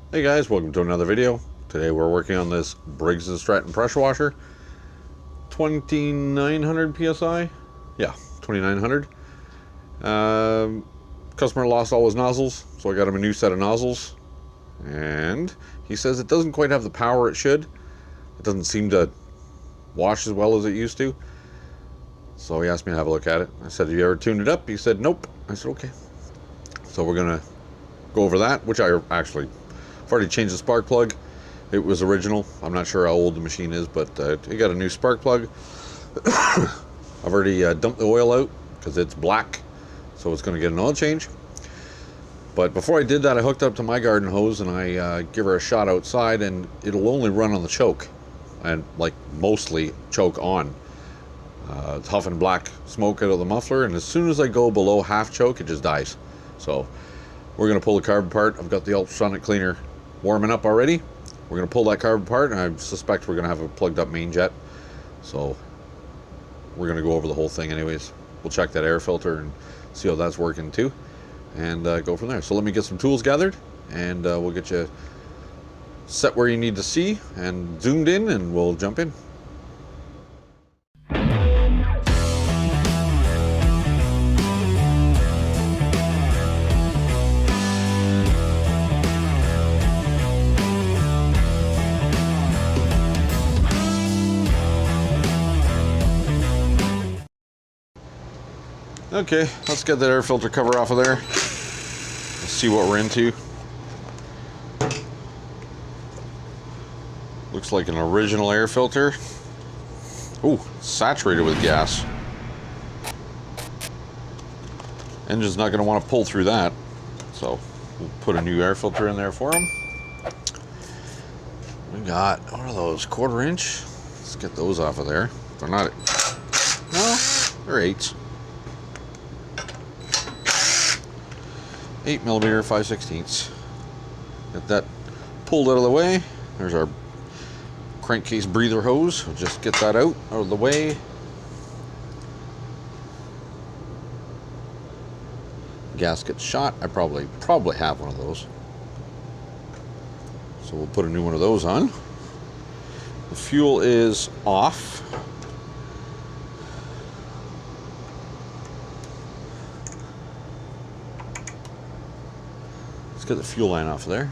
Hey guys, welcome to another video. Today we're working on this Briggs and Stratton pressure washer, 2900 psi. Yeah, 2900. Customer lost all his nozzles, so I got him a new set of nozzles. And he says it doesn't quite have the power it should. It doesn't seem to wash as well as it used to. So he asked me to have a look at it. I said, have you ever tuned it up? He said, nope. I said, okay. So we're gonna go over that, which I've already changed the spark plug. It was original. I'm not sure how old the machine is, but it got a new spark plug. I've already dumped the oil out because it's black, so it's going to get an oil change. But before I did that, I hooked up to my garden hose and I give her a shot outside, and it'll only run on the choke, and like mostly choke on. It's huffing black smoke out of the muffler, and as soon as I go below half choke, it just dies. So we're going to pull the carb apart. I've got the ultrasonic cleaner warming up already. We're going to pull that carb apart, and I suspect we're going to have a plugged up main jet. So we're going to go over the whole thing anyways. We'll check that air filter and see how that's working too, and go from there. So let me get some tools gathered, and we'll get you set where you need to see and zoomed in, and we'll jump in. Okay, let's get that air filter cover off of there. Let's see what we're into. Looks like an original air filter. Ooh, saturated with gas. Engine's not going to want to pull through that, so we'll put a new air filter in there for him. We got, what are those, 1/4 inch? Let's get those off of there. They're not, no, they're 8s. 8mm 5/16. Get that pulled out of the way. There's our crankcase breather hose. We'll just get that out of the way. Gasket shot. I probably have one of those. So we'll put a new one of those on. The fuel is off. Get the fuel line off there.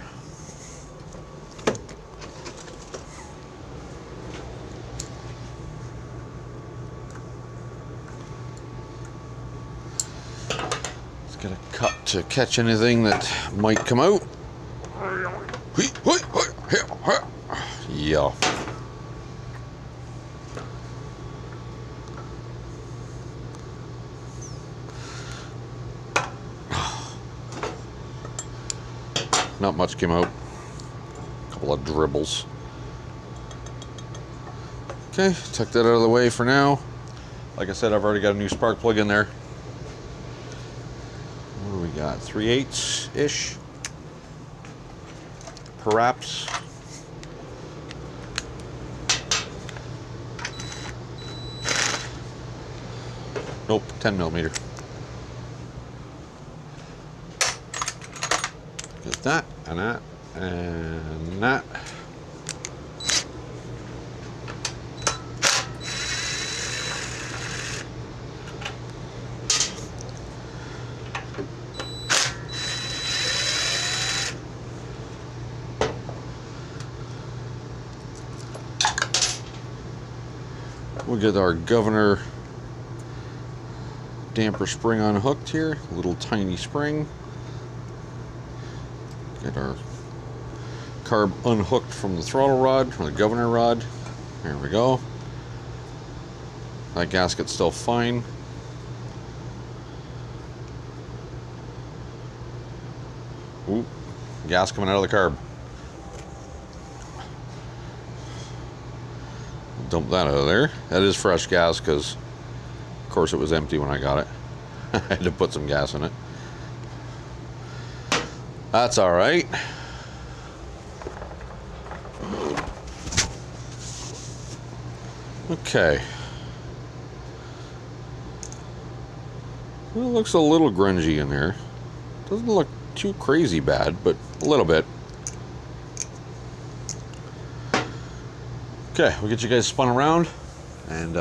Let's get a cup to catch anything that might come out. Yeah. Not much came out. A couple of dribbles. Okay, tuck that out of the way for now. Like I said, I've already got a new spark plug in there. What do we got? 3/8-ish? Perhaps. Nope, 10mm. Get that, and that, and that. We'll get our governor damper spring unhooked here, a little tiny spring. Get our carb unhooked from the throttle rod, or the governor rod. There we go. That gasket's still fine. Ooh, gas coming out of the carb. Dump that out of there. That is fresh gas because, of course, it was empty when I got it. I had to put some gas in it. That's all right. Okay. Well, it looks a little grungy in there. Doesn't look too crazy bad, but a little bit. Okay, we'll get you guys spun around and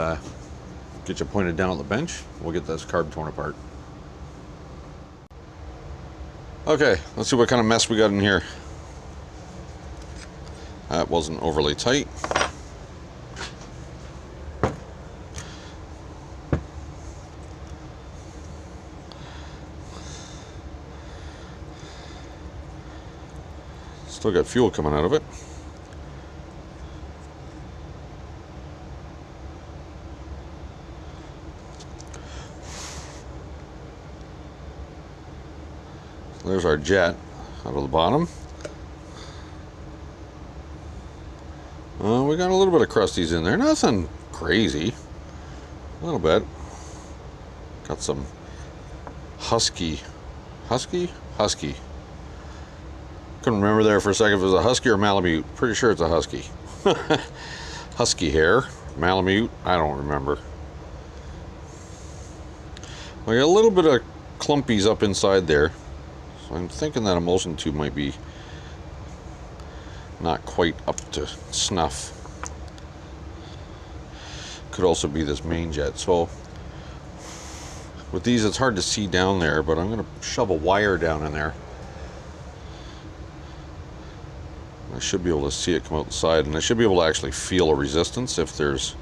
get you pointed down on the bench. We'll get this carb torn apart. Okay, let's see what kind of mess we got in here. That wasn't overly tight. Still got fuel coming out of it. There's our jet out of the bottom. We got a little bit of crusties in there. Nothing crazy. A little bit. Got some husky. Couldn't remember there for a second if it was a husky or Malamute. Pretty sure it's a husky. Husky hair. Malamute. I don't remember. We got a little bit of clumpies up inside there. So I'm thinking that emulsion tube might be not quite up to snuff. Could also be this main jet. So with these, it's hard to see down there, but I'm going to shove a wire down in there. I should be able to see it come out the side, and I should be able to actually feel a resistance if there's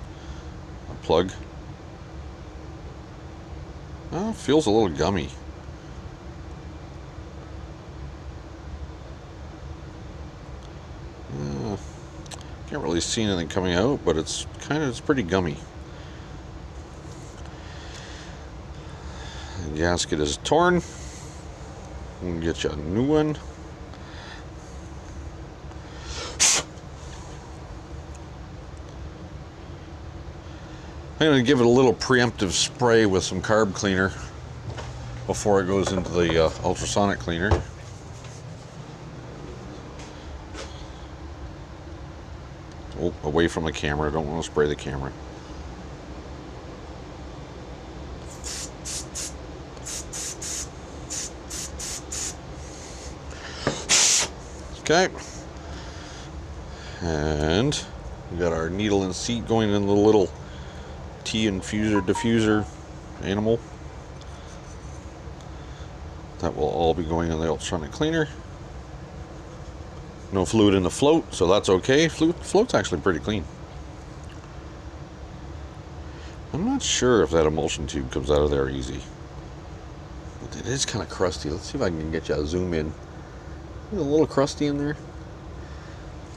a plug. Oh, it feels a little gummy. Can't really see anything coming out, but it's pretty gummy. The gasket is torn. We'll get you a new one. I'm going to give it a little preemptive spray with some carb cleaner before it goes into the ultrasonic cleaner. Oh, away from the camera. Don't want to spray the camera. Okay. And we got our needle and seat going in the little tea infuser diffuser animal. That will all be going in the ultrasonic cleaner. No fluid in the float, so that's okay. Float's actually pretty clean. I'm not sure if that emulsion tube comes out of there easy. But it is kind of crusty. Let's see if I can get you a zoom in. There's a little crusty in there.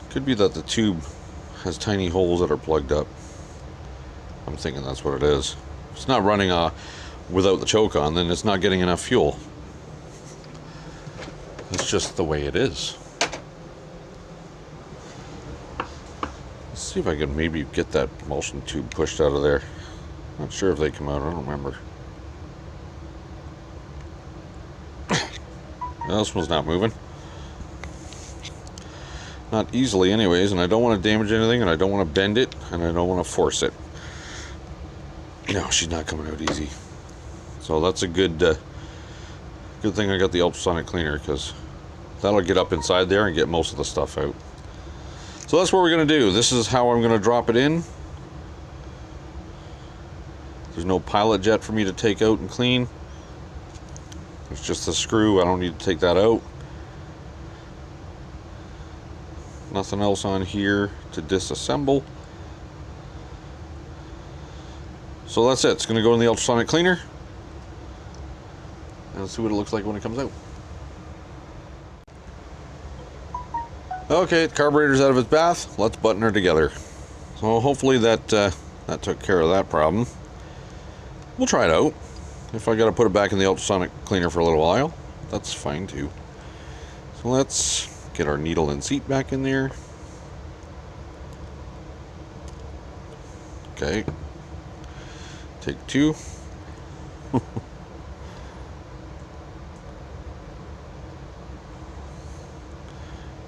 Could be that the tube has tiny holes that are plugged up. I'm thinking that's what it is. If it's not running without the choke on, then it's not getting enough fuel. It's just the way it is. Let's see if I can maybe get that emulsion tube pushed out of there. Not sure if they come out, I don't remember. No, this one's not moving. Not easily anyways, and I don't want to damage anything, and I don't want to bend it, and I don't want to force it. No, she's not coming out easy. So that's a good thing I got the ultrasonic cleaner, because that'll get up inside there and get most of the stuff out. So that's what we're going to do. This is how I'm going to drop it in. There's no pilot jet for me to take out and clean. It's just the screw. I don't need to take that out. Nothing else on here to disassemble. So that's it. It's going to go in the ultrasonic cleaner. And let's see what it looks like when it comes out. Okay, the carburetor's out of its bath. Let's button her together. So hopefully that took care of that problem. We'll try it out. If I got to put it back in the ultrasonic cleaner for a little while, that's fine too. So let's get our needle and seat back in there. Okay. Take two.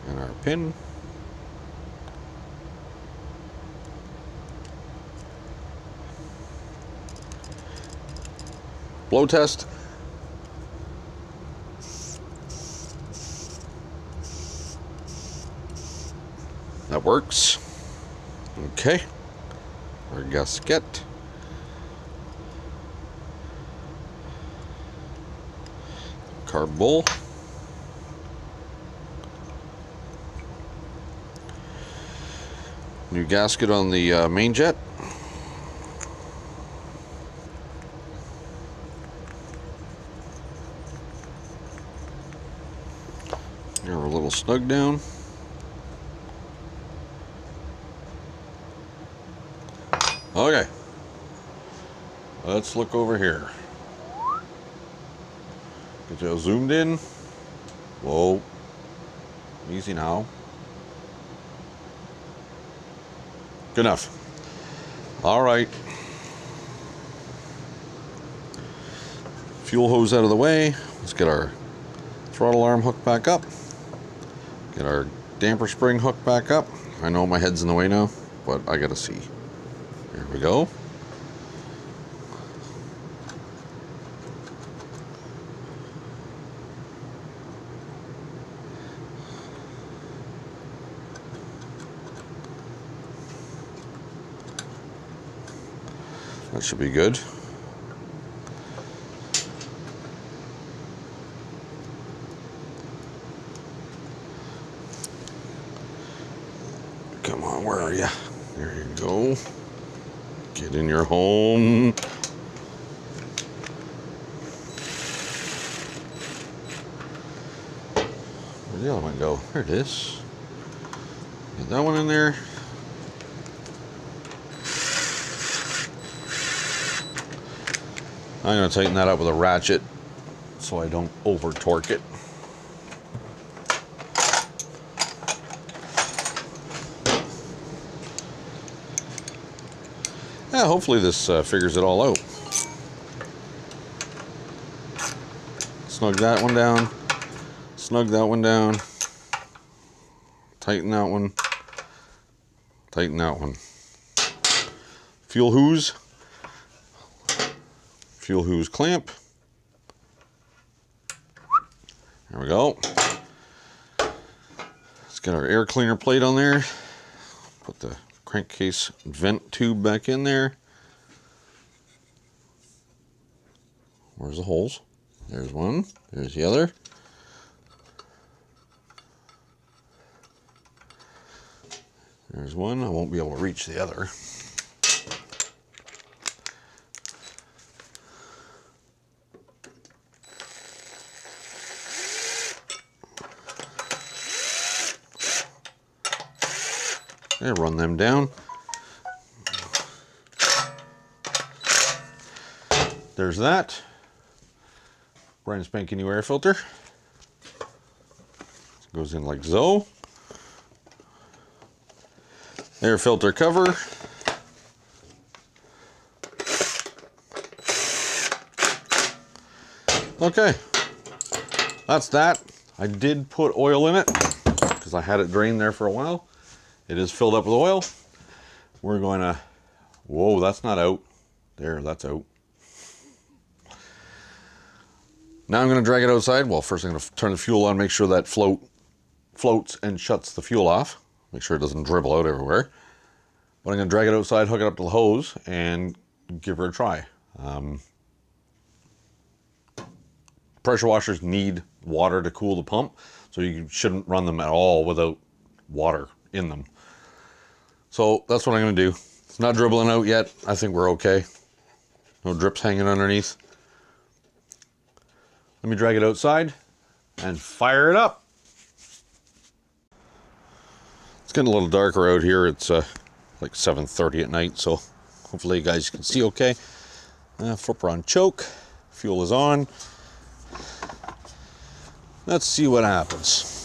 And our pin. Blow test. That works. Okay, our gasket. Carb bowl. New gasket on the main jet. Here we're a little snug down. Okay, let's look over here. Get you zoomed in. Whoa, easy now. Good enough. All right. Fuel hose out of the way. Let's get our throttle arm hooked back up. Get our damper spring hooked back up. I know my head's in the way now, but I gotta see. Here we go. That should be good. Come on, where are you? There you go. Get in your home. Where'd the other one go? There it is. Get that one in there. I'm going to tighten that up with a ratchet so I don't over torque it. Yeah, hopefully this figures it all out. Snug that one down. Snug that one down. Tighten that one. Tighten that one. Fuel hose. Fuel hose clamp. There we go. Let's get our air cleaner plate on there. Put the crankcase vent tube back in there. Where's the holes? There's one. There's the other. There's one. I won't be able to reach the other. Okay, run them down. There's that. Brand spanking new air filter. Goes in like so. Air filter cover. Okay, that's that. I did put oil in it because I had it drained there for a while. It is filled up with oil. We're going to, whoa, that's not out. There, that's out. Now I'm going to drag it outside. Well, first I'm going to turn the fuel on, make sure that floats and shuts the fuel off. Make sure it doesn't dribble out everywhere. But I'm going to drag it outside, hook it up to the hose, and give her a try. Pressure washers need water to cool the pump, so you shouldn't run them at all without water in them. So that's what I'm going to do. It's not dribbling out yet. I think we're okay. No drips hanging underneath. Let me drag it outside and fire it up. It's getting a little darker out here. It's like 7:30 at night, so hopefully you guys can see okay. Flipper on choke. Fuel is on. Let's see what happens.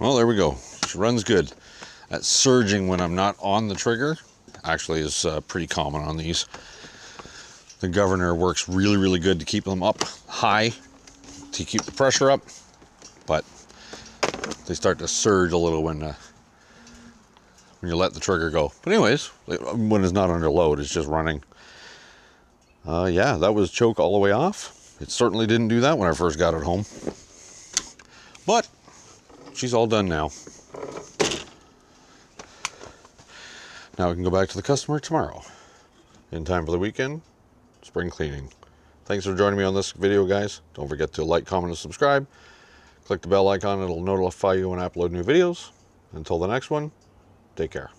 Well, there we go. She runs good. That surging when I'm not on the trigger actually is pretty common on these. The governor works really, really good to keep them up high, to keep the pressure up, but they start to surge a little when you let the trigger go. But anyways, when it's not under load, it's just running. Yeah, that was choke all the way off. It certainly didn't do that when I first got it home. But she's all done now. Now we can go back to the customer tomorrow in time for the weekend spring cleaning. Thanks for joining me on this video, guys. Don't forget to like, comment, and subscribe. Click the bell icon. It'll notify you when I upload new videos. Until the next one, take care.